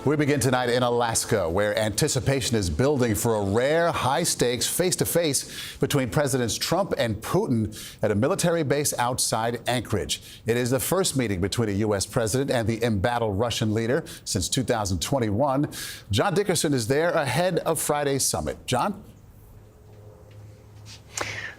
We begin tonight in Alaska, where anticipation is building for a rare, high-stakes face-to-face between Presidents Trump and Putin at a military base outside Anchorage. It is the first meeting between a U.S. president and the embattled Russian leader since 2021. John Dickerson is there ahead of Friday's summit. John?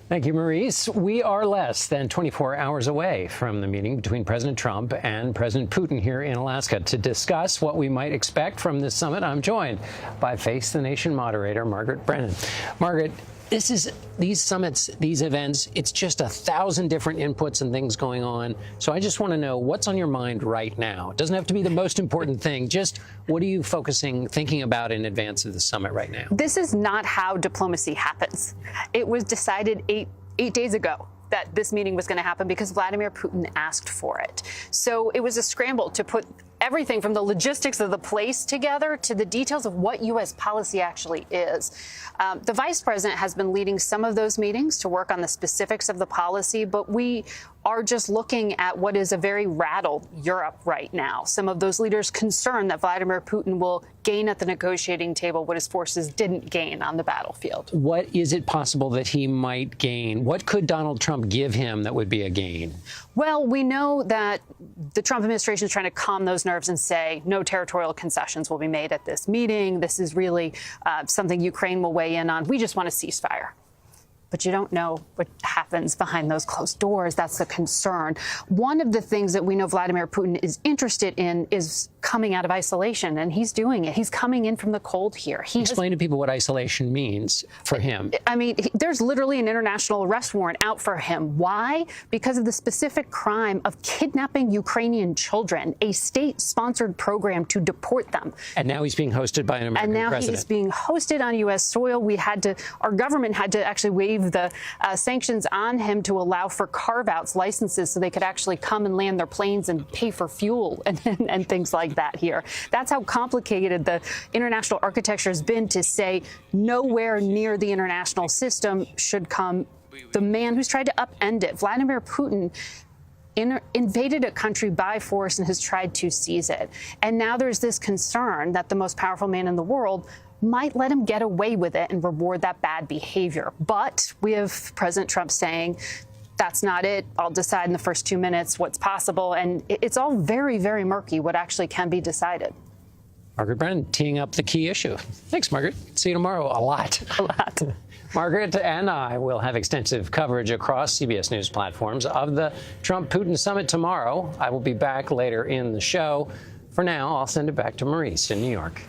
Thank you, Maurice. We are less than 24 hours away from the meeting between President Trump and President Putin here in Alaska. To discuss what we might expect from this summit, I'm joined by Face the Nation moderator Margaret Brennan. Margaret, these summits, these events, it's just 1,000 different inputs and things going on. So I just want to know what's on your mind right now. It doesn't have to be the most important thing. Just what are you thinking about in advance of the summit right now? This is not how diplomacy happens. It was decided eight days ago that this meeting was going to happen because Vladimir Putin asked for it. So it was a scramble to put everything from the logistics of the place together to the details of what U.S. policy actually is. The vice president has been leading some of those meetings to work on the specifics of the policy, but we are just looking at what is a very rattled Europe right now. Some of those leaders concerned that Vladimir Putin will gain at the negotiating table what his forces didn't gain on the battlefield. What is it possible that he might gain? What could Donald Trump give him that would be a gain? Well, we know that the Trump administration is trying to calm those nerves and say no territorial concessions will be made at this meeting. This is really something Ukraine will weigh in on. We just want a ceasefire. But you don't know what happens behind those closed doors. That's the concern. One of the things that we know Vladimir Putin is interested in is coming out of isolation, and he's doing it. He's coming in from the cold here. Explain to people what isolation means for him. I mean, there's literally an international arrest warrant out for him. Why? Because of the specific crime of kidnapping Ukrainian children, a state-sponsored program to deport them. And now he's being hosted by an American president. And now he's being hosted on U.S. soil. Our government had to actually waive the sanctions on him to allow for carve-outs licenses so they could actually come and land their planes and pay for fuel and things like that here. That's how complicated the international architecture has been to say nowhere near the international system should come the man who's tried to upend it. Vladimir Putin invaded a country by force and has tried to seize it. And now there's this concern that the most powerful man in the world might let him get away with it and reward that bad behavior. But we have President Trump saying, that's not it. I'll decide in the first 2 minutes what's possible. And it's all very, very murky what actually can be decided. Margaret Brennan teeing up the key issue. Thanks, Margaret. See you tomorrow. A lot. Margaret and I will have extensive coverage across CBS News platforms of the Trump-Putin summit tomorrow. I will be back later in the show. For now, I'll send it back to Maurice in New York.